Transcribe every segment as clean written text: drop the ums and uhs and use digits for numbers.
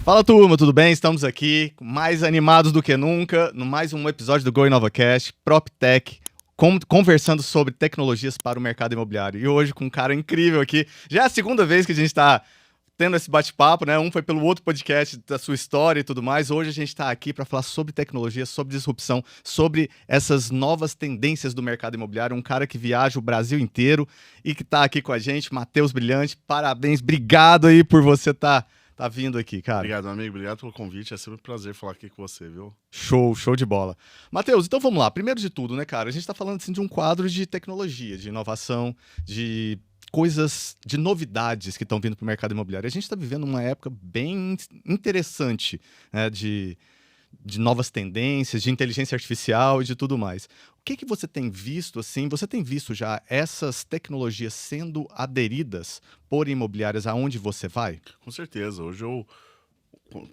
Fala turma, tudo bem? Estamos aqui mais animados do que nunca no mais um episódio do Go InovaCast, PropTech, conversando sobre tecnologias para o mercado imobiliário. E hoje com um cara incrível aqui. Já é a segunda vez que a gente está tendo esse bate-papo, né? Um foi pelo outro podcast da sua história e tudo mais. Hoje a gente está aqui para falar sobre tecnologia, sobre disrupção, sobre essas novas tendências do mercado imobiliário. Um cara que viaja o Brasil inteiro e que está aqui com a gente, Matheus Brilhante. Parabéns, obrigado aí por você estar tá vindo aqui, cara. Obrigado, amigo. Obrigado pelo convite. É sempre um prazer falar aqui com você, viu? Show de bola. Matheus, então vamos lá. Primeiro de tudo, né, cara? A gente tá falando assim, de um quadro de tecnologia, de inovação, de coisas, de novidades que estão vindo para o mercado imobiliário. A gente está vivendo uma época bem interessante, né, de novas tendências, de inteligência artificial e de tudo mais. O que você tem visto, assim, você tem visto já essas tecnologias sendo aderidas por imobiliárias aonde você vai? Com certeza. Hoje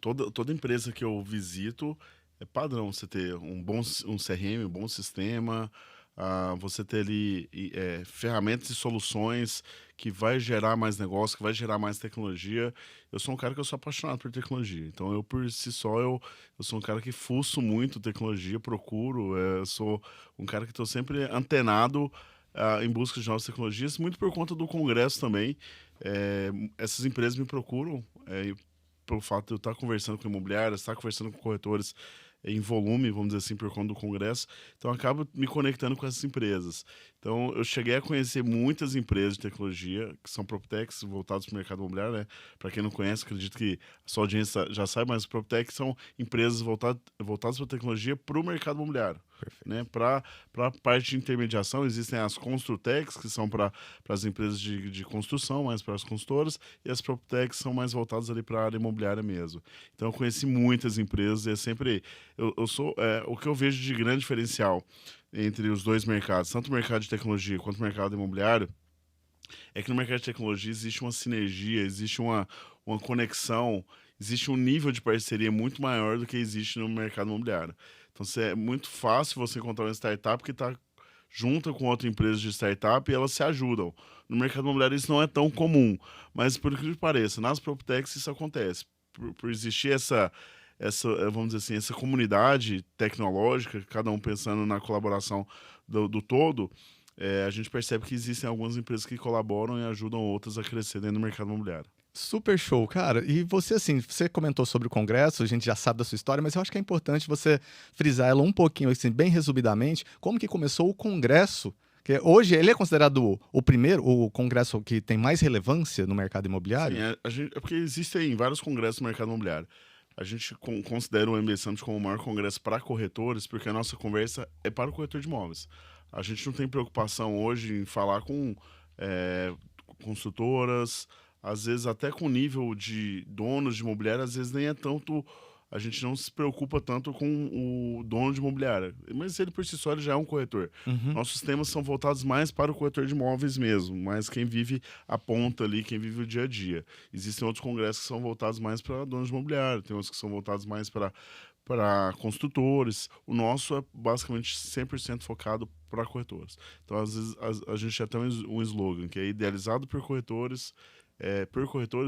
toda empresa que eu visito é padrão você ter um CRM, um bom sistema, você ter ali ferramentas e soluções que vai gerar mais negócio, que vai gerar mais tecnologia. Eu sou um cara que eu sou apaixonado por tecnologia. Então, eu por si só, eu sou um cara que fuço muito tecnologia, procuro. Eu sou um cara que estou sempre antenado em busca de novas tecnologias, muito por conta do congresso também. Essas empresas me procuram pelo fato de eu estar conversando com imobiliárias, estar conversando com corretores em volume, vamos dizer assim, por conta do congresso. Então, eu acabo me conectando com essas empresas. Então, eu cheguei a conhecer muitas empresas de tecnologia, que são PropTechs, voltadas para o mercado imobiliário, né? Para quem não conhece, acredito que a sua audiência já sabe, mas PropTechs são empresas voltadas para a tecnologia para o mercado imobiliário. Né? Para a parte de intermediação, existem as Construtechs, que são para as empresas de construção, mais para as consultoras, e as PropTechs são mais voltadas ali para a área imobiliária mesmo. Então, eu conheci muitas empresas e é sempre... Eu sou... o que eu vejo de grande diferencial entre os dois mercados, tanto o mercado de tecnologia quanto o mercado imobiliário, é que no mercado de tecnologia existe uma sinergia, existe uma conexão, existe um nível de parceria muito maior do que existe no mercado imobiliário. Então, é muito fácil você encontrar uma startup que está junto com outra empresa de startup e elas se ajudam. No mercado imobiliário isso não é tão comum, mas por que pareça, nas PropTechs isso acontece. Por existir essa, vamos dizer assim, essa comunidade tecnológica, cada um pensando na colaboração do todo, a gente percebe que existem algumas empresas que colaboram e ajudam outras a crescer dentro do mercado imobiliário. Super show, cara. E você, assim, você comentou sobre o Congresso, a gente já sabe da sua história, mas eu acho que é importante você frisar ela um pouquinho, assim, bem resumidamente, como que começou o Congresso, que hoje ele é considerado o Congresso que tem mais relevância no mercado imobiliário? Sim, é porque existem vários congressos no mercado imobiliário. A gente considera o MB Summit como o maior congresso para corretores, porque a nossa conversa é para o corretor de imóveis. A gente não tem preocupação hoje em falar com construtoras, às vezes até com nível de donos de imobiliária, às vezes nem é tanto... A gente não se preocupa tanto com o dono de imobiliária, mas ele por si só ele já é um corretor. Uhum. Nossos temas são voltados mais para o corretor de imóveis mesmo, mas quem vive a ponta ali, quem vive o dia a dia. Existem outros congressos que são voltados mais para donos de imobiliário, tem outros que são voltados mais para construtores. O nosso é basicamente 100% focado para corretores. Então, às vezes, a gente até um slogan que é idealizado por corretores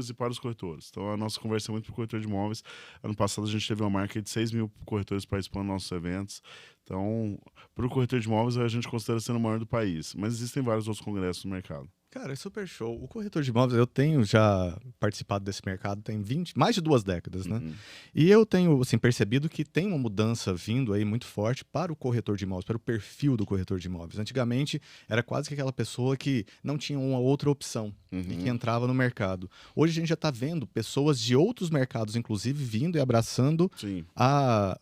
e para os corretores. Então, a nossa conversa é muito para o corretor de imóveis. Ano passado, a gente teve uma marca de 6 mil corretores participando dos nossos eventos. Então, para o corretor de imóveis, a gente considera sendo o maior do país. Mas existem vários outros congressos no mercado. Cara, é super show. O corretor de imóveis, eu tenho já participado desse mercado, tem mais de 2 décadas, né? Uhum. E eu tenho, assim, percebido que tem uma mudança vindo aí muito forte para o corretor de imóveis, para o perfil do corretor de imóveis. Antigamente, era quase que aquela pessoa que não tinha uma outra opção e que entrava no mercado. Hoje a gente já está vendo pessoas de outros mercados, inclusive, vindo e abraçando Sim. a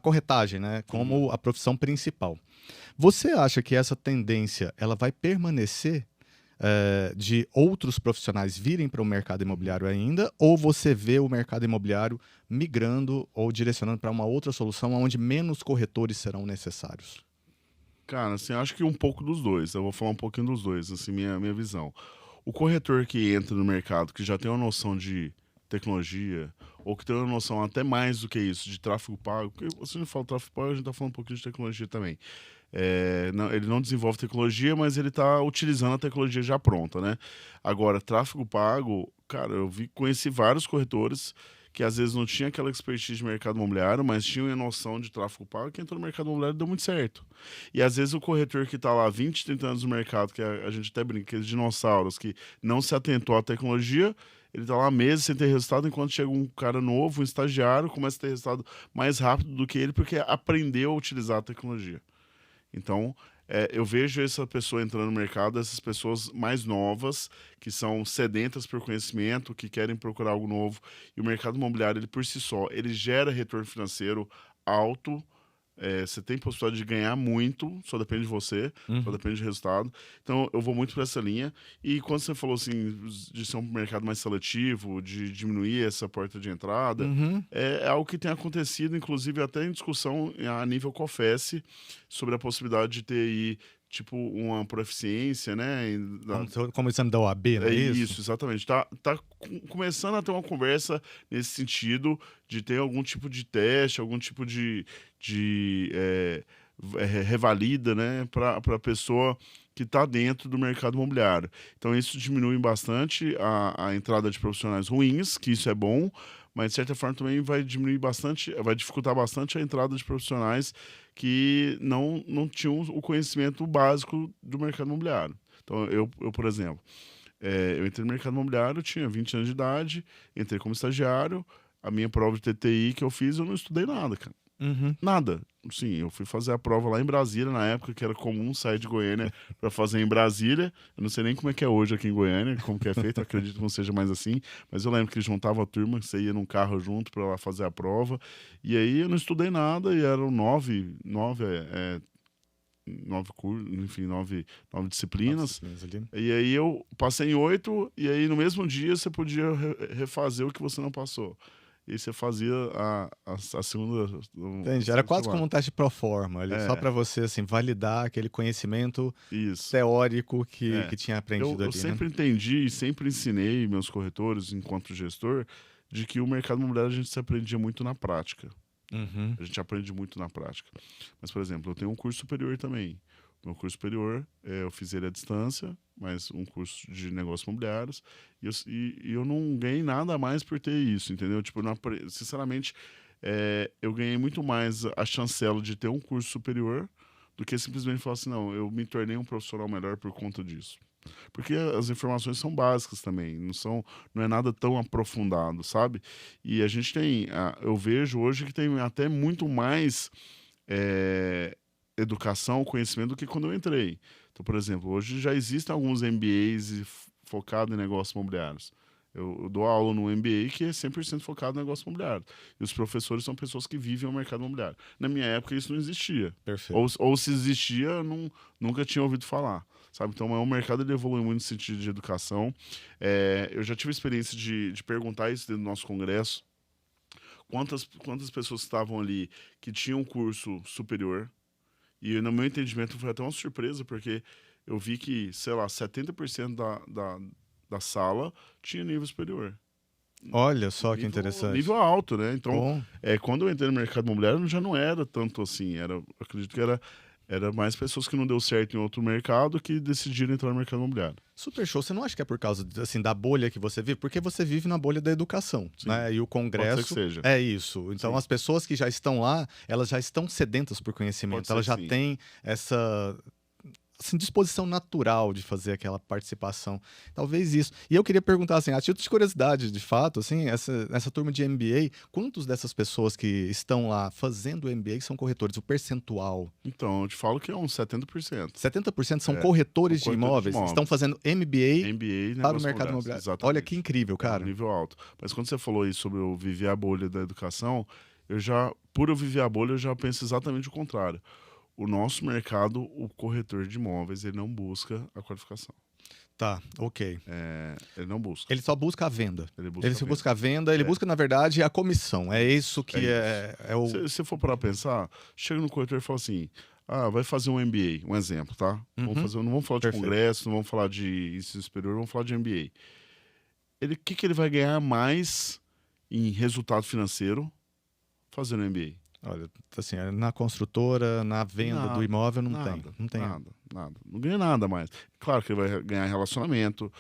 corretagem, né? Como a profissão principal. Você acha que essa tendência ela vai permanecer de outros profissionais virem para o mercado imobiliário ainda, ou você vê o mercado imobiliário migrando ou direcionando para uma outra solução onde menos corretores serão necessários? Cara, assim, acho que um pouco dos dois. Eu vou falar um pouquinho dos dois, assim, minha visão. O corretor que entra no mercado, que já tem uma noção de tecnologia, ou que tem uma noção até mais do que isso, de tráfego pago, porque se a gente fala tráfego pago, a gente está falando um pouquinho de tecnologia também. Ele não desenvolve tecnologia, mas ele está utilizando a tecnologia já pronta, né? Agora, tráfego pago, cara, conheci vários corretores que às vezes não tinha aquela expertise de mercado imobiliário, mas tinha uma noção de tráfego pago, que entrou no mercado imobiliário e deu muito certo. E às vezes o corretor que está lá há 20, 30 anos no mercado, que a gente até brinca, aqueles dinossauros que não se atentou à tecnologia, ele está lá há meses sem ter resultado, enquanto chega um cara novo, um estagiário, começa a ter resultado mais rápido do que ele, porque aprendeu a utilizar a tecnologia. Então, eu vejo essa pessoa entrando no mercado, essas pessoas mais novas, que são sedentas por conhecimento, que querem procurar algo novo. E o mercado imobiliário, ele por si só, ele gera retorno financeiro alto. Você tem possibilidade de ganhar muito, só depende de você, só depende do resultado. Então, eu vou muito para essa linha. E quando você falou assim, de ser um mercado mais seletivo, de diminuir essa porta de entrada, é algo que tem acontecido, inclusive até em discussão a nível COFES, sobre a possibilidade de ter aí, tipo, uma proficiência, né? Como o exame da OAB, não é isso? Isso, exatamente. Tá começando a ter uma conversa nesse sentido de ter algum tipo de teste, algum tipo de revalida, né, para a pessoa que está dentro do mercado imobiliário. Então, isso diminui bastante a entrada de profissionais ruins, que isso é bom, mas de certa forma também vai diminuir bastante, vai dificultar bastante a entrada de profissionais que não tinham o conhecimento básico do mercado imobiliário. Então, eu por exemplo, eu entrei no mercado imobiliário, tinha 20 anos de idade, entrei como estagiário, a minha prova de TTI que eu fiz, eu não estudei nada, cara. Nada. Sim, eu fui fazer a prova lá em Brasília, na época que era comum sair de Goiânia para fazer em Brasília. Eu não sei nem como é que é hoje aqui em Goiânia, como que é feito, acredito que não seja mais assim, mas eu lembro que juntava a turma, você ia num carro junto para lá fazer a prova, e aí eu não estudei nada, e eram nove cursos, enfim, nove disciplinas. E aí eu passei em 8, e aí no mesmo dia você podia refazer o que você não passou. E você fazia a segunda. Entendi. Era quase como um teste pro forma ali, só para você assim, validar aquele conhecimento teórico que tinha aprendido ali. Eu sempre entendi e sempre ensinei meus corretores, enquanto gestor, de que o mercado imobiliário a gente se aprendia muito na prática. A gente aprende muito na prática. Mas, por exemplo, eu tenho um curso superior também. Meu curso superior, eu fiz ele à distância, mas um curso de negócios imobiliários, e eu não ganhei nada a mais por ter isso, entendeu? Tipo, sinceramente, eu ganhei muito mais a chancela de ter um curso superior do que simplesmente falar assim, não, eu me tornei um profissional melhor por conta disso. Porque as informações são básicas também, não é nada tão aprofundado, sabe? E a gente eu vejo hoje que tem até muito mais educação, conhecimento do que quando eu entrei. Então, por exemplo, hoje já existem alguns MBAs focados em negócios imobiliários. Eu dou aula no MBA que é 100% focado em negócio imobiliário. E os professores são pessoas que vivem o mercado imobiliário. Na minha época, isso não existia. Perfeito. Ou se existia, nunca tinha ouvido falar. Sabe? Então, o mercado ele evolui muito no sentido de educação. Eu já tive a experiência de perguntar isso dentro do nosso congresso. Quantas pessoas estavam ali que tinham um curso superior? E no meu entendimento foi até uma surpresa, porque eu vi que, sei lá, 70% da sala tinha nível superior. Olha só que interessante. Nível alto, né? Então, quando eu entrei no mercado imobiliário, já não era tanto assim. Acredito que era mais pessoas que não deu certo em outro mercado que decidiram entrar no mercado imobiliário. Super show. Você não acha que é por causa assim, da bolha que você vive? Porque você vive na bolha da educação, né? E o Congresso que seja. é isso. Então, as pessoas que já estão lá, elas já estão sedentas por conhecimento. Elas já têm essa assim, disposição natural de fazer aquela participação. Talvez isso. E eu queria perguntar, assim, a título de curiosidade, de fato, assim, essa turma de MBA, quantos dessas pessoas que estão lá fazendo MBA são corretores? O percentual? Então, eu te falo que é uns 70%. 70% são corretores de imóveis? Estão fazendo MBA para o mercado imobiliário. Exatamente. Olha que incrível, cara. Nível alto. Mas quando você falou aí sobre eu viver a bolha da educação, por eu viver a bolha, eu já penso exatamente o contrário. O nosso mercado, o corretor de imóveis, ele não busca a qualificação. Tá, ok. Ele não busca. Ele só busca a venda. Ele busca a venda, ele É. busca, na verdade, a comissão. É isso que é o... Se você for para pensar, chega no corretor e fala assim, vai fazer um MBA, um exemplo, tá? Não vamos falar de Perfeito. congresso, não vamos falar de ensino superior, vamos falar de MBA. O que ele vai ganhar mais em resultado financeiro fazendo MBA? Olha, assim, na construtora, na venda do imóvel, não tem. Nada. Não ganha nada mais. Claro que ele vai ganhar relacionamento,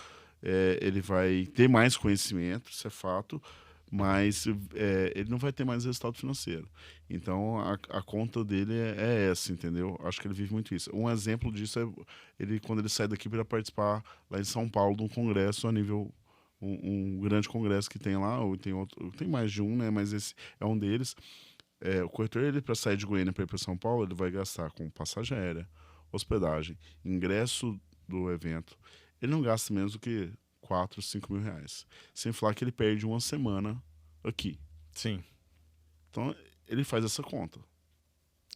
ele vai ter mais conhecimento, isso é fato, mas ele não vai ter mais resultado financeiro. Então, a conta dele é essa, entendeu? Acho que ele vive muito isso. Um exemplo disso é ele quando ele sai daqui para participar lá em São Paulo de um congresso a nível um grande congresso que tem lá, ou tem outro, tem mais de um, né? Mas esse é um deles. O corretor, ele para sair de Goiânia para ir para São Paulo, ele vai gastar com passagem aérea, hospedagem, ingresso do evento. Ele não gasta menos do que 4, 5 mil reais. Sem falar que ele perde uma semana aqui. Sim. Então, ele faz essa conta.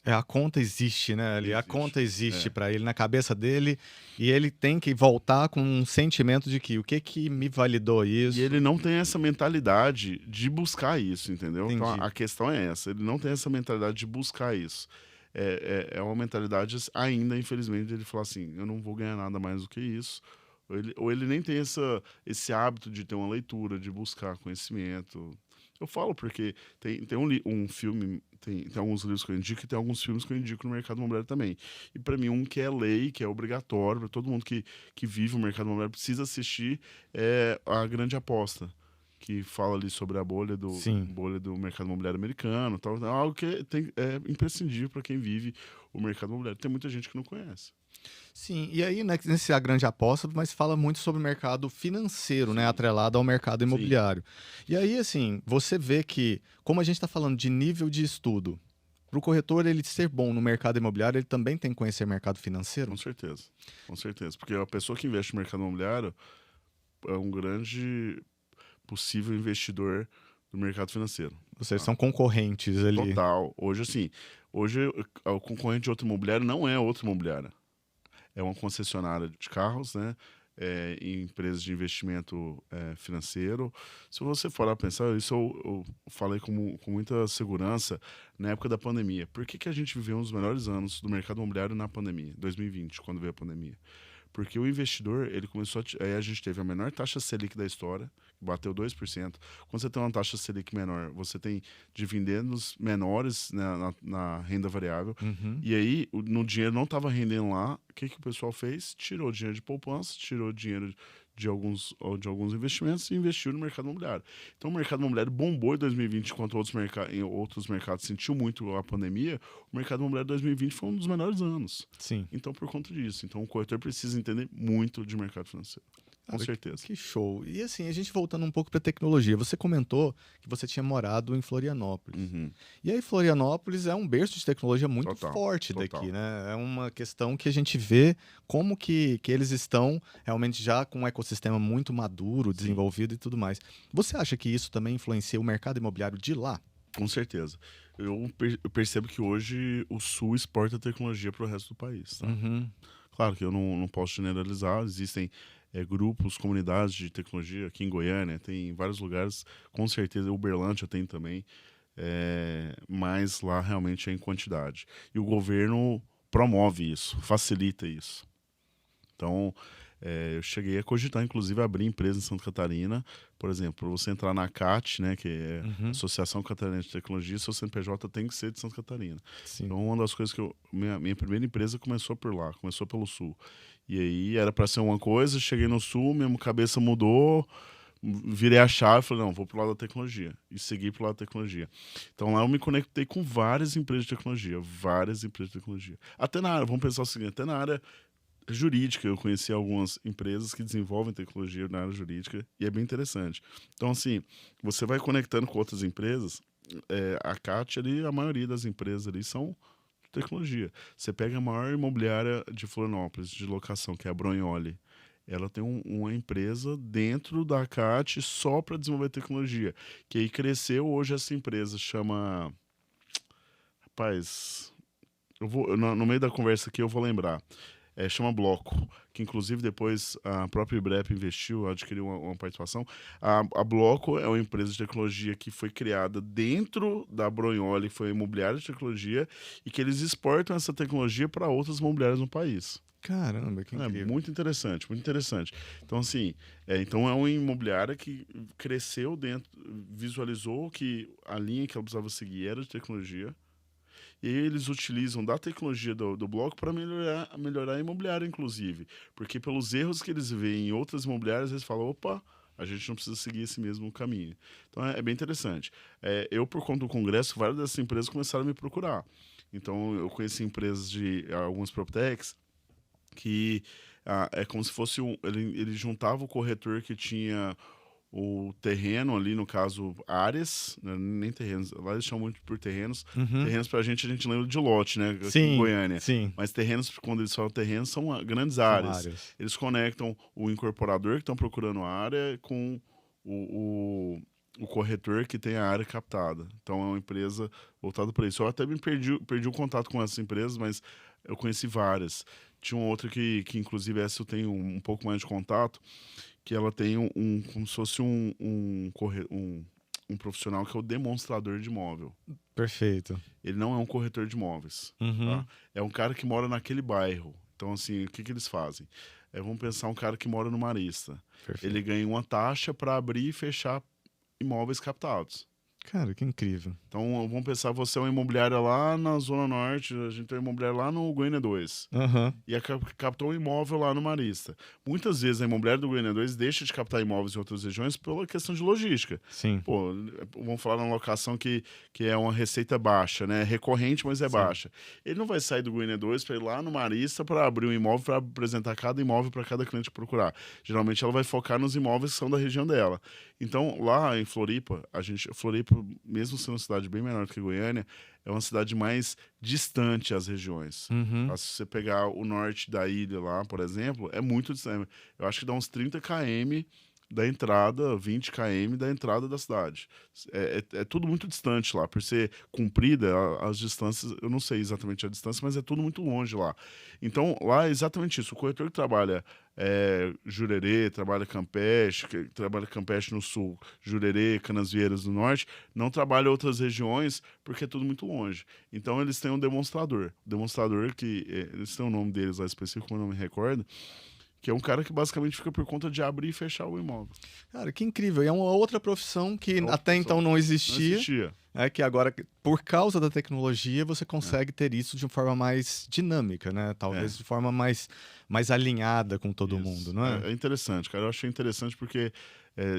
A conta existe, né? Ali, a Existe. conta existe para ele na cabeça dele e ele tem que voltar com um sentimento de que o que que me validou isso? E ele não tem essa mentalidade de buscar isso, entendeu? Então Entendi. a questão é essa. Ele não tem essa mentalidade de buscar isso. É uma mentalidade ainda, infelizmente, de ele falar assim: eu não vou ganhar nada mais do que isso. Ou ele nem tem esse hábito de ter uma leitura, de buscar conhecimento. Eu falo porque tem um filme, tem alguns livros que eu indico e tem alguns filmes que eu indico no mercado imobiliário também. E para mim, um que é lei, que é obrigatório, para todo mundo que vive o mercado imobiliário precisa assistir, é A Grande Aposta, que fala ali sobre a Sim. bolha do mercado imobiliário americano. Tal, é algo que é imprescindível para quem vive o mercado imobiliário. Tem muita gente que não conhece. Sim, e aí né, nesse A Grande Aposta, mas fala muito sobre o mercado financeiro, né, Sim. atrelado ao mercado Sim. imobiliário. E aí, assim, você vê que, como a gente está falando de nível de estudo, para o corretor ele ser bom no mercado imobiliário, ele também tem que conhecer mercado financeiro? Com certeza. Com certeza. Porque a pessoa que investe no mercado imobiliário é um grande possível investidor do mercado financeiro. Ou seja, são concorrentes ali. Total. Hoje, assim, o concorrente de outro imobiliário não é outro imobiliário. É uma concessionária de carros, né? Em empresas de investimento financeiro. Se você for lá pensar, isso eu falei com muita segurança na época da pandemia. Por que a gente viveu um dos melhores anos do mercado imobiliário na pandemia, 2020, quando veio a pandemia? Porque o investidor, ele começou aí a gente teve a menor taxa Selic da história, bateu 2%. Quando você tem uma taxa Selic menor, você tem dividendos menores, né, na renda variável. Uhum. E aí, no dinheiro não estava rendendo lá, o que o pessoal fez? Tirou dinheiro de poupança, tirou dinheiro de alguns investimentos e investiu no mercado imobiliário. Então, o mercado imobiliário bombou em 2020, enquanto em outros mercados sentiu muito a pandemia. O mercado imobiliário de 2020 foi um dos melhores anos. Sim. Então, por conta disso. Então, o corretor precisa entender muito de mercado financeiro. Com certeza. Que show. E assim, a gente voltando um pouco para tecnologia, você comentou que você tinha morado em Florianópolis. Uhum. E aí, Florianópolis é um berço de tecnologia muito Total, forte total. daqui, né? É uma questão que a gente vê como que eles estão realmente já com um ecossistema muito maduro, desenvolvido e tudo mais. Você acha que isso também influencia o mercado imobiliário de lá? Com certeza. Eu percebo que hoje o Sul exporta tecnologia para o resto do país. Tá? Uhum. Claro que eu não posso generalizar, existem grupos, comunidades de tecnologia aqui em Goiânia, tem em vários lugares, com certeza, Uberlândia tem também, mas lá realmente é em quantidade. E o governo promove isso, facilita isso. Então, eu cheguei a cogitar, inclusive, abrir empresa em Santa Catarina. Por exemplo, você entrar na CAT, né, que é a Associação Catarinense de Tecnologia, seu CNPJ tem que ser de Santa Catarina. Sim. Então, uma das coisas que minha primeira empresa começou por lá, começou pelo Sul. E aí era para ser uma coisa, cheguei no Sul, minha cabeça mudou, virei a chave e falei, não, vou pro lado da tecnologia. E segui pro lado da tecnologia. Então lá eu me conectei com várias empresas de tecnologia, Até na área, vamos pensar o seguinte, até na área jurídica, eu conheci algumas empresas que desenvolvem tecnologia na área jurídica e é bem interessante. Então, assim, você vai conectando com outras empresas, a CAT ali, a maioria das empresas ali são de tecnologia. Você pega a maior imobiliária de Florianópolis, de locação, que é a Bronioli. Ela tem uma empresa dentro da CAT só para desenvolver tecnologia, que aí cresceu, hoje essa empresa chama... Rapaz, no meio da conversa aqui eu vou lembrar. Chama Bloco, que inclusive depois a própria IBREP investiu, adquiriu uma participação. A Bloco é uma empresa de tecnologia que foi criada dentro da Bronioli, que foi uma imobiliária de tecnologia, e que eles exportam essa tecnologia para outras imobiliárias no país. Caramba, que incrível. Muito interessante, muito interessante. Então, assim, então é uma imobiliária que cresceu dentro, visualizou que a linha que ela precisava seguir era de tecnologia, e eles utilizam da tecnologia do bloco para melhorar a imobiliária, inclusive. Porque pelos erros que eles veem em outras imobiliárias, eles falam, opa, a gente não precisa seguir esse mesmo caminho. Então é bem interessante. Eu, por conta do congresso, várias dessas empresas começaram a me procurar. Então eu conheci empresas de algumas PropTechs que é como se fosse ele juntava o corretor que tinha o terreno ali, no caso, áreas, né, nem terrenos, lá eles chamam muito por terrenos. Uhum. Terrenos pra gente, a gente lembra de lote, né, aqui em Sim, Goiânia. sim. Mas terrenos, quando eles falam terrenos, são grandes São áreas. áreas. Eles conectam o incorporador que estão procurando a área com o corretor que tem a área captada. Então é uma empresa voltada para isso. Eu até me perdi o contato com essas empresas, mas eu conheci várias. Tinha uma outra que inclusive essa eu tenho um pouco mais de contato, que ela tem como se fosse um profissional que é o demonstrador de imóvel. Perfeito. Ele não é um corretor de imóveis. Uhum. Tá? É um cara que mora naquele bairro. Então, assim, o que eles fazem? Vamos pensar um cara que mora no Marista. Perfeito. Ele ganha uma taxa para abrir e fechar imóveis captados. Cara, que incrível. Então, vamos pensar, você é uma imobiliária lá na Zona Norte, a gente tem uma imobiliária lá no Goiânia 2. Uhum. E captou um imóvel lá no Marista. Muitas vezes a imobiliária do Goiânia 2 deixa de captar imóveis em outras regiões pela questão de logística. Sim. Pô, vamos falar numa locação que é uma receita baixa, né? Recorrente, mas é Sim. baixa. Ele não vai sair do Goiânia 2 para ir lá no Marista para abrir um imóvel, para apresentar cada imóvel para cada cliente procurar. Geralmente ela vai focar nos imóveis que são da região dela. Então, lá em Floripa, Floripa, mesmo sendo uma cidade bem menor do que Goiânia, é uma cidade mais distante às regiões. Uhum. Se você pegar o norte da ilha lá, por exemplo, é muito distante. Eu acho que dá uns 30 km da entrada, 20 km da entrada da cidade. É tudo muito distante lá. Por ser comprida, as distâncias, eu não sei exatamente a distância, mas é tudo muito longe lá. Então, lá é exatamente isso. O corretor que trabalha Jurerê, trabalha Campeche no sul, Jurerê, Canasvieiras no norte, não trabalha outras regiões porque é tudo muito longe. Então eles têm um demonstrador. Demonstrador que eles têm o nome deles lá específico, mas eu não me recordo, que é um cara que basicamente fica por conta de abrir e fechar o imóvel. Cara, que incrível. E é uma outra profissão que até então não existia. Não existia. É que agora, por causa da tecnologia, você consegue ter isso de uma forma mais dinâmica, né? Talvez de forma mais alinhada com todo mundo, não é? É interessante, cara. Eu achei interessante porque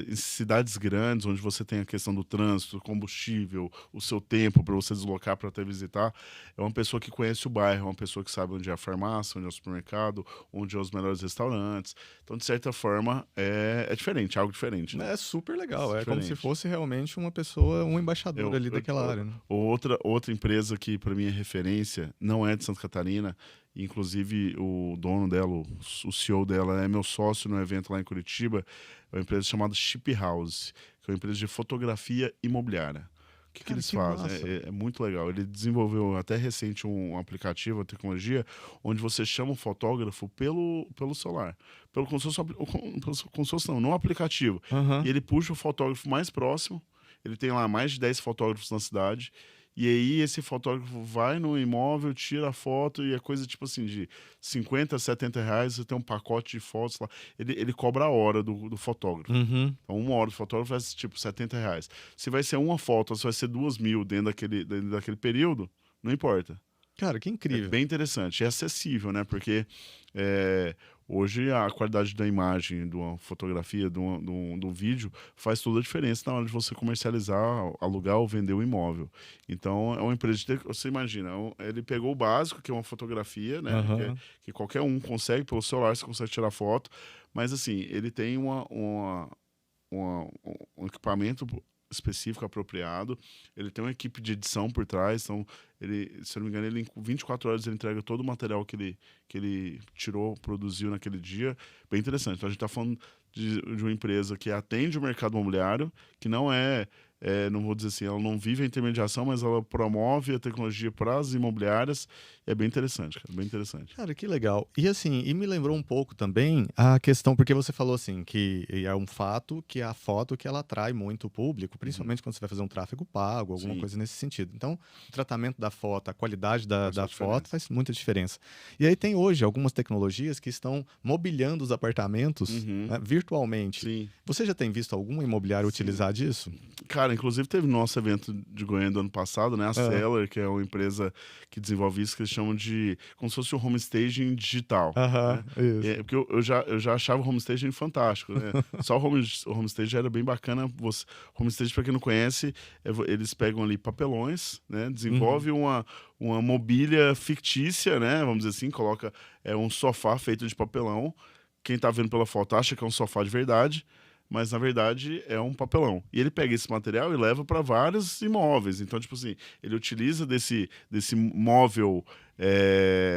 em cidades grandes, onde você tem a questão do trânsito, combustível, o seu tempo para você deslocar para até visitar, é uma pessoa que conhece o bairro, é uma pessoa que sabe onde é a farmácia, onde é o supermercado, onde é os melhores restaurantes. Então, de certa forma, é diferente, algo diferente. Né? É super legal. É diferente. como se fosse realmente uma pessoa, um embaixador ali daquela área. Né? Outra empresa que para mim é referência, não é de Santa Catarina, inclusive o dono dela, o CEO dela é meu sócio no evento lá em Curitiba, é uma empresa chamada Chip House, que é uma empresa de fotografia imobiliária. O que eles fazem? É muito legal. Ele desenvolveu até recente um aplicativo, uma tecnologia, onde você chama o fotógrafo pelo celular. Como se fosse não aplicativo. Uhum. E ele puxa o fotógrafo mais próximo, ele tem lá mais de 10 fotógrafos na cidade, e aí esse fotógrafo vai no imóvel, tira a foto e é coisa tipo assim de 50, 70 reais, você tem um pacote de fotos lá. Ele cobra a hora do fotógrafo. Uhum. Então, uma hora do fotógrafo vai ser tipo 70 reais. Se vai ser uma foto ou se vai ser 2.000 dentro daquele período, não importa. Cara, que incrível. É bem interessante. É acessível, né? Porque hoje a qualidade da imagem, de uma fotografia, de um vídeo, faz toda a diferença na hora de você comercializar, alugar ou vender o imóvel. Então, é uma empresa de... Você imagina, ele pegou o básico, que é uma fotografia, né? Uhum. Que qualquer um consegue, pelo celular você consegue tirar foto. Mas, assim, ele tem um equipamento específico, apropriado. Ele tem uma equipe de edição por trás, então se eu não me engano, em 24 horas ele entrega todo o material que ele tirou, produziu naquele dia. Bem interessante. Então a gente está falando de uma empresa que atende o mercado imobiliário, que não não vou dizer assim, ela não vive a intermediação, mas ela promove a tecnologia para as imobiliárias. É bem interessante, cara, bem interessante. Cara, que legal. E assim, me lembrou um pouco também a questão, porque você falou assim, que é um fato que a foto que ela atrai muito o público, principalmente quando você vai fazer um tráfego pago, alguma coisa nesse sentido. Então, o tratamento da foto, a qualidade da foto faz muita diferença. E aí tem hoje algumas tecnologias que estão mobiliando os apartamentos, né, virtualmente. Sim. Você já tem visto algum imobiliário utilizar disso? Cara, Inclusive teve nosso evento de Goiânia do ano passado, né? A Seller, que é uma empresa que desenvolve isso, que eles chamam de como se fosse um home staging digital. Aham, Né? isso. Porque eu já achava o home staging fantástico, né? Só o home staging era bem bacana. Home staging, para quem não conhece, eles pegam ali papelões, né? Desenvolve uma mobília fictícia, né? Vamos dizer assim, coloca um sofá feito de papelão. Quem tá vendo pela foto acha que é um sofá de verdade, mas na verdade é um papelão. E ele pega esse material e leva para vários imóveis. Então, tipo assim, ele utiliza desse móvel,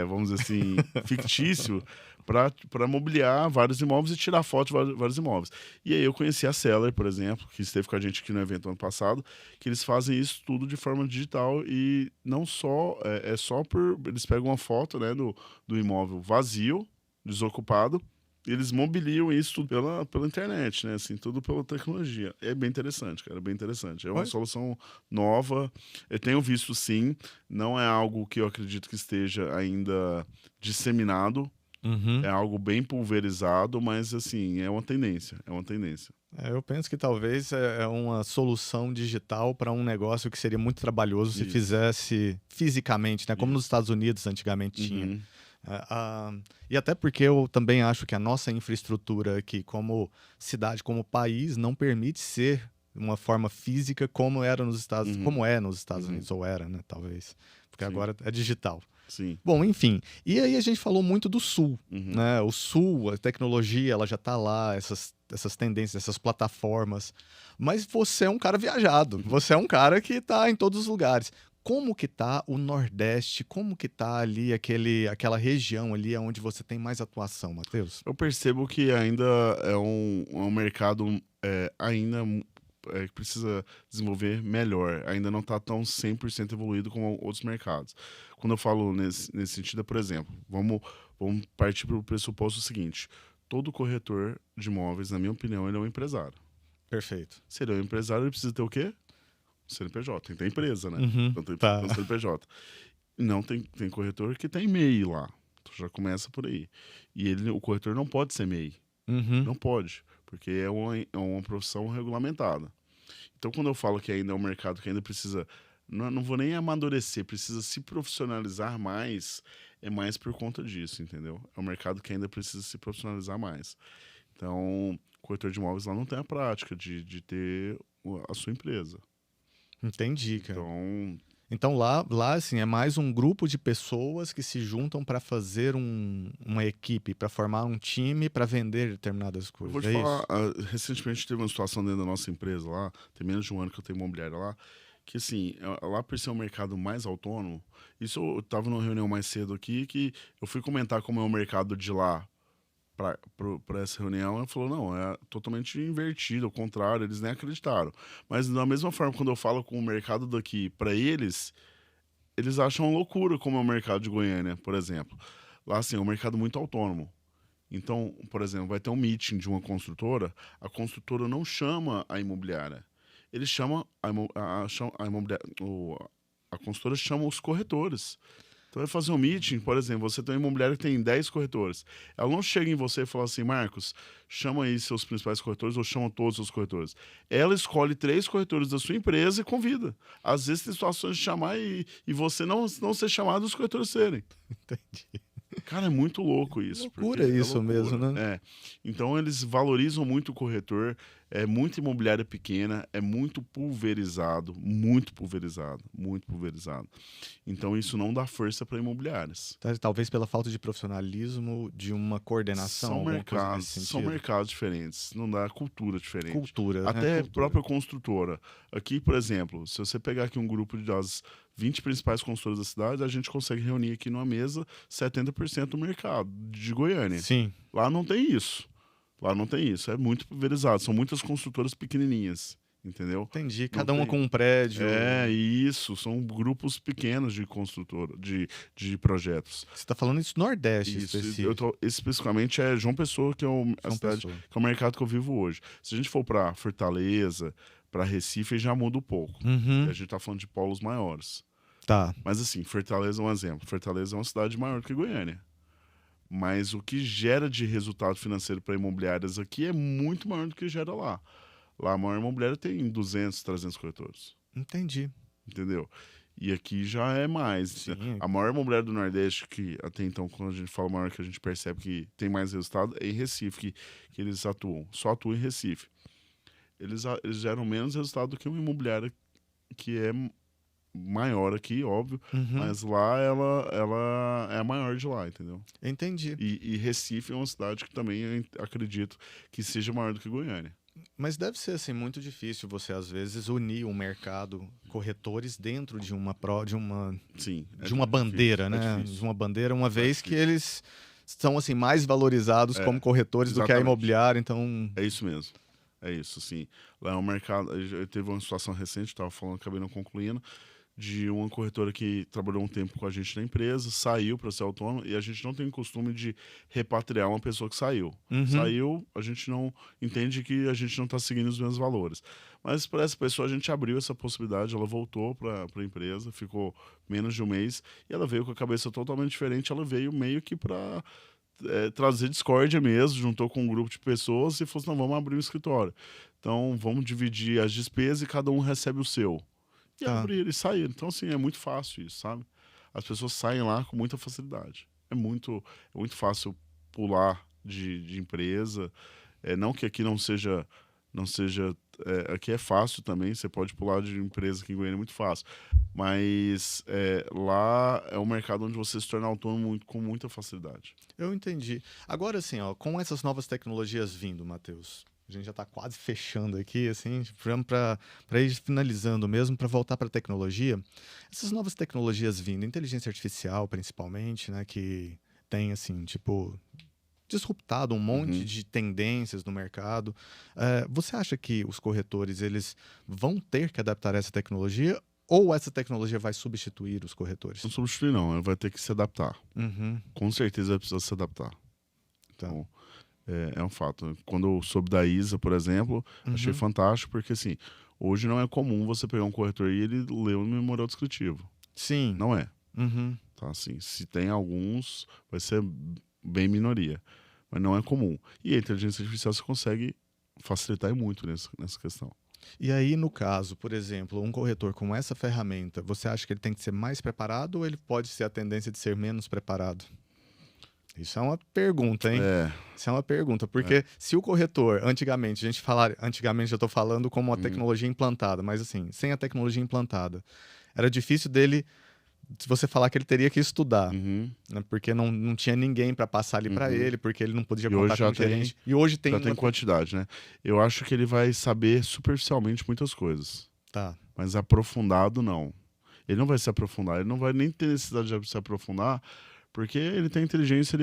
vamos dizer assim, fictício, para mobiliar vários imóveis e tirar foto de vários imóveis. E aí eu conheci a Seller, por exemplo, que esteve com a gente aqui no evento ano passado, que eles fazem isso tudo de forma digital e não só, só por... Eles pegam uma foto, né, do imóvel vazio, desocupado, eles mobiliam isso tudo pela internet, né? Assim, tudo pela tecnologia. É bem interessante, cara, é bem interessante. É uma solução nova. Eu tenho visto, sim. Não é algo que eu acredito que esteja ainda disseminado. Uhum. É algo bem pulverizado, mas, assim, é uma tendência. É uma tendência. Eu penso que talvez é uma solução digital para um negócio que seria muito trabalhoso se fizesse fisicamente, né? Como nos Estados Unidos antigamente tinha. E até porque eu também acho que a nossa infraestrutura aqui, como cidade, como país, não permite ser uma forma física como era nos Estados, como é nos Estados Unidos, ou era, né, talvez, porque agora é digital. Sim. Bom, enfim. E aí a gente falou muito do Sul, né? O Sul, a tecnologia, ela já está lá, essas tendências, essas plataformas. Mas você é um cara viajado, você é um cara que está em todos os lugares. Como que tá o Nordeste? Como que tá ali aquela região ali onde você tem mais atuação, Matheus? Eu percebo que ainda é um mercado ainda que precisa desenvolver melhor. Ainda não está tão 100% evoluído como outros mercados. Quando eu falo nesse sentido, por exemplo, vamos partir para o pressuposto seguinte. Todo corretor de imóveis, na minha opinião, ele é um empresário. Perfeito. Se ele é um empresário, ele precisa ter o quê? CNPJ, tem que ter empresa, né? Então tem que ter CNPJ. Não tem corretor que tem MEI lá. Então já começa por aí. E o corretor não pode ser MEI. Não pode, porque é uma profissão regulamentada. Então quando eu falo que ainda é um mercado que ainda precisa, não vou nem amadurecer, precisa se profissionalizar mais, é mais por conta disso, entendeu? É um mercado que ainda precisa se profissionalizar mais. Então, o corretor de imóveis lá não tem a prática de ter a sua empresa. Entendi, cara. Então lá assim, é mais um grupo de pessoas que se juntam para fazer uma equipe, para formar um time, para vender determinadas coisas. Eu vou te falar, recentemente teve uma situação dentro da nossa empresa lá, tem menos de um ano que eu tenho imobiliária lá, que assim, lá por ser um mercado mais autônomo, isso eu estava numa reunião mais cedo aqui, que eu fui comentar como é o mercado de lá para essa reunião, ele falou, não, é totalmente invertido, ao contrário, eles nem acreditaram. Mas da mesma forma, quando eu falo com o mercado daqui, para eles acham loucura como é o mercado de Goiânia, por exemplo. Lá, assim, é um mercado muito autônomo. Então, por exemplo, vai ter um meeting de uma construtora, a construtora não chama a imobiliária. Ele chama a imobiliária, a construtora chama os corretores. Então, vai fazer um meeting, por exemplo, você tem uma imobiliária que tem 10 corretores. Ela não chega em você e fala assim, Marcos, chama aí seus principais corretores ou chama todos os corretores. Ela escolhe 3 corretores da sua empresa e convida. Às vezes tem situações de chamar e você não ser chamado e os corretores serem. Entendi. Cara, é muito louco isso. Loucura isso mesmo, né? Então eles valorizam muito o corretor, é muito imobiliária pequena, é muito pulverizado, muito pulverizado, muito pulverizado. Então isso não dá força para imobiliárias. Talvez pela falta de profissionalismo, de uma coordenação, São mercados diferentes, não dá cultura diferente. Cultura, até cultura. Própria construtora. Aqui, por exemplo, se você pegar aqui um grupo das 20 principais construtoras da cidade, a gente consegue reunir aqui numa mesa 70% do mercado de Goiânia. Sim. Lá não tem isso. Lá não tem isso. É muito pulverizado. São muitas construtoras pequenininhas. Entendeu? Entendi. Cada uma com um prédio. Isso. São grupos pequenos de construtora, de projetos. Você está falando isso Nordeste, especificamente é João Pessoa, que é a cidade, que é o mercado que eu vivo hoje. Se a gente for para Fortaleza, para Recife, já muda um pouco. A gente tá falando de polos maiores. Tá. Mas assim, Fortaleza é um exemplo. Fortaleza é uma cidade maior que Goiânia. Mas o que gera de resultado financeiro para imobiliárias aqui é muito maior do que gera lá. Lá a maior imobiliária tem 200, 300 corretores. Entendi. Entendeu? E aqui já é mais. Sim. A maior imobiliária do Nordeste, que até então, quando a gente fala maior, que a gente percebe que tem mais resultado, é em Recife, que eles atuam. Só atuam em Recife. Eles geram menos resultado do que uma imobiliária que é maior aqui, óbvio, Uhum. mas lá ela é a maior de lá, entendeu? Entendi. E Recife é uma cidade que também eu acredito que seja maior do que Goiânia. Mas deve ser assim muito difícil você às vezes unir um mercado corretores dentro de uma Sim, de uma bandeira, difícil, né? é De difícil. uma bandeira, uma vez que difícil. eles são assim mais valorizados como É, corretores do que a exatamente. imobiliária, então. É isso mesmo. É isso, sim. Lá é um mercado. Teve uma situação recente, estava falando, acabei não concluindo, de uma corretora que trabalhou um tempo com a gente na empresa, saiu para ser autônoma e a gente não tem o costume de repatriar uma pessoa que saiu. Uhum. Saiu, a gente não entende que a gente não está seguindo os mesmos valores. Mas para essa pessoa a gente abriu essa possibilidade, ela voltou para a empresa, ficou menos de um mês e ela veio com a cabeça totalmente diferente. Ela veio meio que para trazer discórdia mesmo, juntou com um grupo de pessoas e falou assim, não, vamos abrir um escritório. Então, vamos dividir as despesas e cada um recebe o seu. E Tá. abriram e saíram. Então, assim, é muito fácil isso, sabe? As pessoas saem lá com muita facilidade. É muito fácil pular de empresa. Não que aqui não seja, aqui é fácil também, você pode pular de empresa aqui em Goiânia, é muito fácil. Mas lá é um mercado onde você se torna autônomo com muita facilidade. Eu entendi. Agora, assim, ó, com essas novas tecnologias vindo, Matheus, a gente já está quase fechando aqui, assim, para ir finalizando mesmo, para voltar para a tecnologia. Essas novas tecnologias vindo, inteligência artificial principalmente, né, que tem, assim, tipo, disruptado um monte Uhum. de tendências no mercado. Você acha que os corretores, eles vão ter que adaptar essa tecnologia ou essa tecnologia vai substituir os corretores? Não substitui, não, ele vai ter que se adaptar. Uhum, Com certeza vai precisar se adaptar. tá. Então, é um fato. Quando eu soube da ISA, por exemplo, achei Uhum, fantástico, porque assim, hoje não é comum você pegar um corretor e ele ler um memorial descritivo. sim. Não é. Uhum. Tá, assim, se tem alguns, vai ser bem minoria. Mas não é comum. E a inteligência artificial você consegue facilitar muito nessa questão. E aí, no caso, por exemplo, um corretor com essa ferramenta, você acha que ele tem que ser mais preparado ou ele pode ser a tendência de ser menos preparado? Isso é uma pergunta, hein? É, Isso é uma pergunta, é. porque se o corretor, antigamente, a gente falar, antigamente eu estou falando como uma Uhum, tecnologia implantada, mas assim, sem a tecnologia implantada, era difícil dele, se você falar que ele teria que estudar, uhum, né? Porque não tinha ninguém para passar ali para uhum. ele, porque ele não podia E hoje contar com já um tem, gerente. E hoje tem já tem uma. quantidade, né? Eu acho que ele vai saber superficialmente muitas coisas, Tá. mas aprofundado não. Ele não vai se aprofundar, ele não vai nem ter necessidade de se aprofundar, porque ele tem inteligência,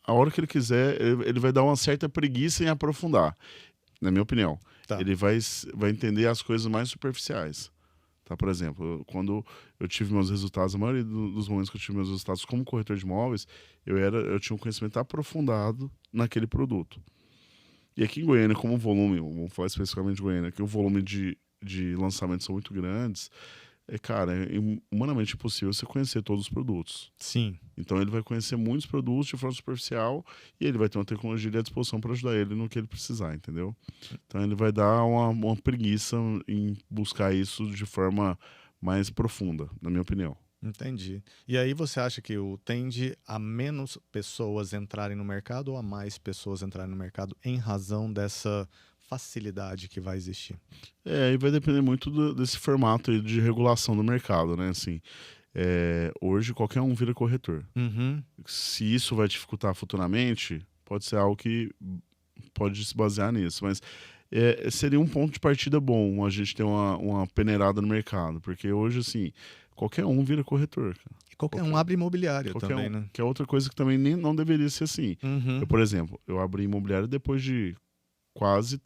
a hora que ele quiser, ele vai dar uma certa preguiça em aprofundar, na minha opinião. Tá. Ele vai entender as coisas mais superficiais. Tá? Por exemplo, quando eu tive meus resultados, a maioria dos momentos que eu tive meus resultados como corretor de imóveis, eu tinha um conhecimento aprofundado naquele produto. E aqui em Goiânia, como o volume, vamos falar especificamente de Goiânia, que o volume de lançamentos são muito grandes, cara, é humanamente impossível você conhecer todos os produtos. Sim. Então ele vai conhecer muitos produtos de forma superficial e ele vai ter uma tecnologia à disposição para ajudar ele no que ele precisar, entendeu? Então ele vai dar uma preguiça em buscar isso de forma mais profunda, na minha opinião. Entendi. E aí você acha que tende a menos pessoas entrarem no mercado ou a mais pessoas entrarem no mercado em razão dessa facilidade que vai existir? E vai depender muito desse formato aí de regulação do mercado, né? Assim, hoje qualquer um vira corretor. Uhum. Se isso vai dificultar futuramente, pode ser algo que pode se basear nisso, mas seria um ponto de partida bom a gente ter uma peneirada no mercado, porque hoje, assim, qualquer um vira corretor, cara. E qualquer um Qualquer, abre imobiliária qualquer também, um, né? que é outra coisa que também nem, não deveria ser assim. Uhum. Por exemplo, eu abri imobiliária depois de quase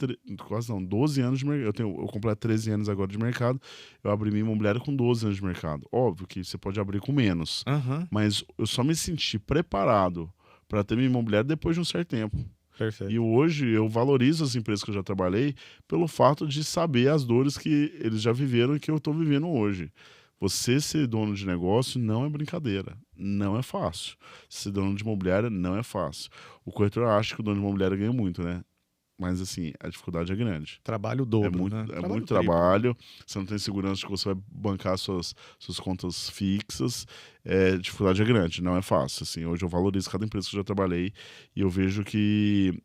não, 12 anos de mercado. Eu completo 13 anos agora de mercado. Eu abri minha imobiliária com 12 anos de mercado. Óbvio que você pode abrir com menos, Aham. mas eu só me senti preparado para ter minha imobiliária depois de um certo tempo. E Perfeito. hoje eu valorizo as empresas que eu já trabalhei pelo fato de saber as dores que eles já viveram e que eu estou vivendo hoje. Você ser dono de negócio não é brincadeira, não é fácil. Ser dono de imobiliária não é fácil. O corretor acha que o dono de imobiliária ganha muito, né? Mas, assim, a dificuldade é grande. Trabalho dobro, muito, né? é muito triplo. trabalho, você não tem segurança de que você vai bancar suas contas fixas, a dificuldade é grande, não é fácil. Assim, hoje eu valorizo cada empresa que eu já trabalhei e eu vejo que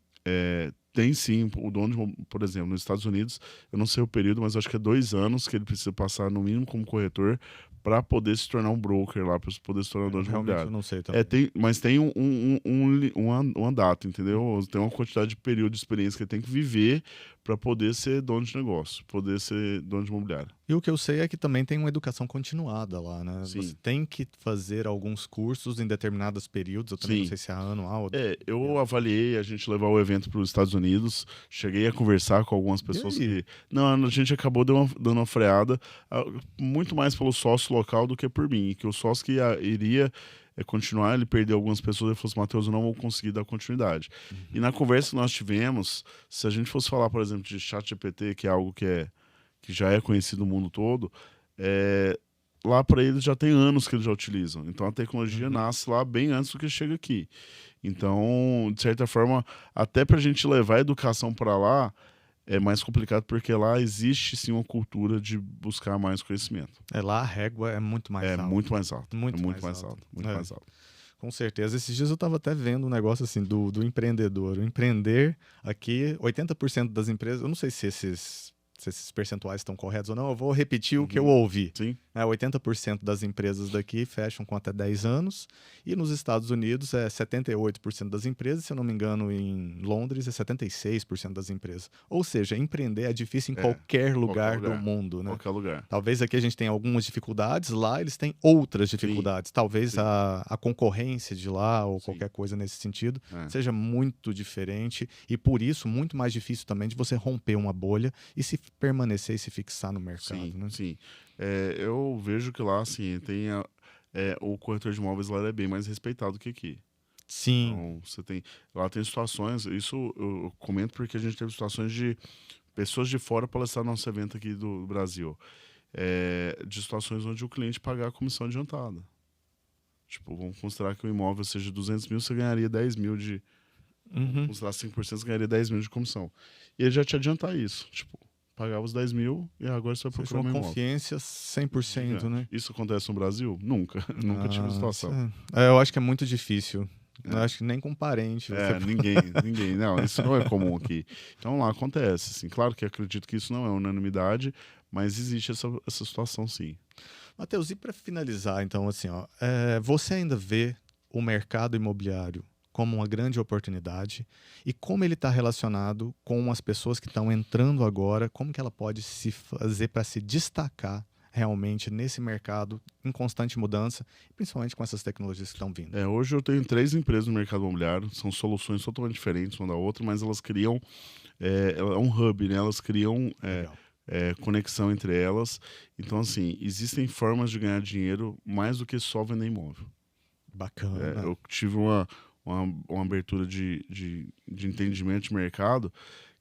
tem sim, o dono, por exemplo, nos Estados Unidos, eu não sei o período, mas acho que é 2 anos que ele precisa passar no mínimo como corretor para poder se tornar um broker lá, para poder se tornar um dono de Realmente imobiliário. eu não sei também. Mas tem uma data, entendeu? Tem uma quantidade de período de experiência que ele tem que viver para poder ser dono de negócio, poder ser dono de imobiliário. E o que eu sei é que também tem uma educação continuada lá, né? Sim. Você tem que fazer alguns cursos em determinados períodos, eu também Sim. não sei se é anual. Eu avaliei a gente levar o evento para os Estados Unidos, cheguei a conversar com algumas pessoas que... Não, a gente acabou dando uma freada, muito mais pelo sócio local do que por mim, que o sócio que iria continuar, ele perdeu algumas pessoas e falou assim, Matheus, eu não vou conseguir dar continuidade. E na conversa que nós tivemos, se a gente fosse falar, por exemplo, de ChatGPT, que é algo que já é conhecido no mundo todo, lá para eles já tem anos que eles já utilizam. Então a tecnologia nasce lá bem antes do que chega aqui. Então, de certa forma, até para a gente levar a educação para lá, é mais complicado porque lá existe sim uma cultura de buscar mais conhecimento. Lá a régua é muito mais alta. Muito mais alta. Muito mais alta. Com certeza. Esses dias eu estava até vendo um negócio assim do empreendedor. O empreender aqui, 80% das empresas, eu não sei se esses percentuais estão corretos ou não, eu vou repetir o que eu ouvi. Sim. 80% das empresas daqui fecham com até 10 anos e nos Estados Unidos é 78% das empresas, se eu não me engano em Londres é 76% das empresas. Ou seja, empreender é difícil em qualquer lugar do mundo, né? Qualquer lugar. Talvez aqui a gente tenha algumas dificuldades, lá eles têm outras dificuldades. Talvez a concorrência de lá ou qualquer coisa nesse sentido seja muito diferente e por isso muito mais difícil também de você romper uma bolha e se permanecer e se fixar no mercado. Sim, né? sim. Eu vejo que lá, assim, tem o corretor de imóveis lá é bem mais respeitado que aqui. Sim. Então, lá tem situações, isso eu comento porque a gente teve situações de pessoas de fora palestrar no nosso evento aqui do Brasil. De situações onde o cliente pagar a comissão adiantada. Tipo, vamos considerar que o imóvel seja 200 mil, você ganharia 10 mil de... Vamos considerar 5%, você ganharia 10 mil de comissão. E ele já te adiantar isso. Tipo, pagava os 10 mil e agora você vai procurar uma um imóvel. confiança 100%, né? Isso acontece no Brasil? Nunca. Nunca tive situação. Eu acho que é muito difícil. Eu acho que nem com parente. Ninguém. Não, isso não é comum aqui. Então lá acontece. Assim. Claro que acredito que isso não é unanimidade, mas existe essa situação sim. Matheus, e para finalizar, então, assim, você ainda vê o mercado imobiliário como uma grande oportunidade e como ele está relacionado com as pessoas que estão entrando agora, como que ela pode se fazer para se destacar realmente nesse mercado em constante mudança, principalmente com essas tecnologias que estão vindo? Hoje eu tenho 3 empresas no mercado imobiliário, são soluções totalmente diferentes uma da outra, mas elas criam é um hub, né? Elas criam conexão entre elas. Então, assim, existem formas de ganhar dinheiro mais do que só vender imóvel. Bacana. Eu tive uma abertura de entendimento de mercado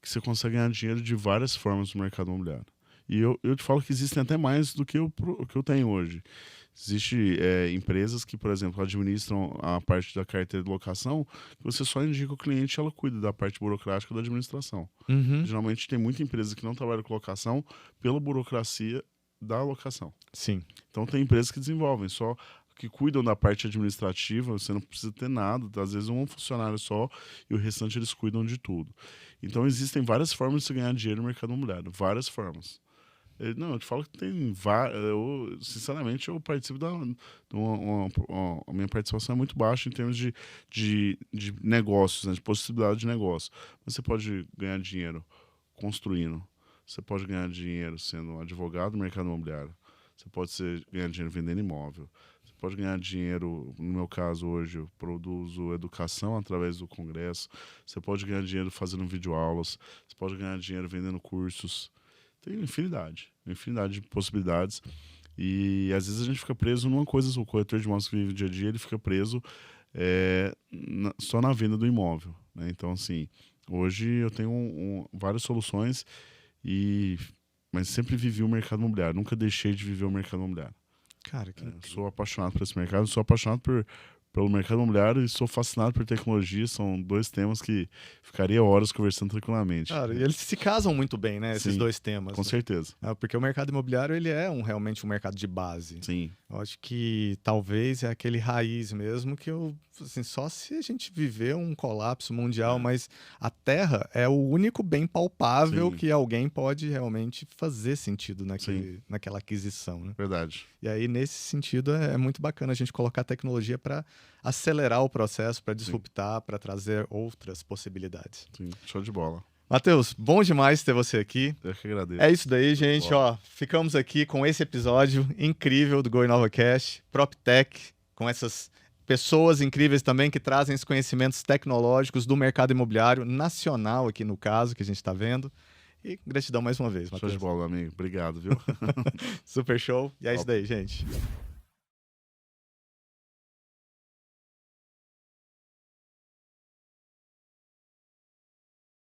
que você consegue ganhar dinheiro de várias formas no mercado imobiliário. E eu te falo que existem até mais do que o que eu tenho hoje. Existem empresas que, por exemplo, administram a parte da carteira de locação, que você só indica o cliente e ela cuida da parte burocrática da administração. Geralmente tem muita empresa que não trabalha com locação pela burocracia da locação. Sim. Então tem empresas que desenvolvem, só que cuidam da parte administrativa, você não precisa ter nada, às vezes um funcionário só e o restante eles cuidam de tudo. Então existem várias formas de se ganhar dinheiro no mercado imobiliário, várias formas. Eu te falo que tem várias. Sinceramente, eu participo a minha participação é muito baixa em termos de negócios, né, de possibilidade de negócio. Você pode ganhar dinheiro construindo, você pode ganhar dinheiro sendo advogado no mercado imobiliário, você pode ganhar dinheiro vendendo imóvel, você pode ganhar dinheiro, no meu caso hoje, eu produzo educação através do congresso, você pode ganhar dinheiro fazendo videoaulas, você pode ganhar dinheiro vendendo cursos. Tem infinidade de possibilidades. E às vezes a gente fica preso numa coisa, o corretor de imóveis que vive o dia a dia, ele fica preso só na venda do imóvel. Né? Então, assim, hoje eu tenho várias soluções, mas sempre vivi o mercado imobiliário, nunca deixei de viver o mercado imobiliário. Cara, que incrível. Sou apaixonado por esse mercado, sou apaixonado pelo mercado imobiliário e sou fascinado por tecnologia. São dois temas que ficaria horas conversando tranquilamente. Cara, e eles se casam muito bem, né? Esses Sim, dois temas. Com Né? certeza. Porque o mercado imobiliário, ele é realmente um mercado de base. Sim. Eu acho que talvez é aquele raiz mesmo que assim, só se a gente viver um colapso mundial, mas a Terra é o único bem palpável Sim. que alguém pode realmente fazer sentido naquela aquisição, né? Verdade. E aí, nesse sentido, é muito bacana a gente colocar a tecnologia para acelerar o processo, para disruptar, para trazer outras possibilidades. Sim, show de bola. Matheus, bom demais ter você aqui. Eu que agradeço. É isso daí, gente. Ó, ficamos aqui com esse episódio incrível do Go InovaCast, PropTech, com essas pessoas incríveis também que trazem esses conhecimentos tecnológicos do mercado imobiliário nacional aqui no caso que a gente está vendo. E gratidão mais uma vez, Matheus. Show de bola, amigo. Obrigado, viu? Super show. E é isso daí, gente.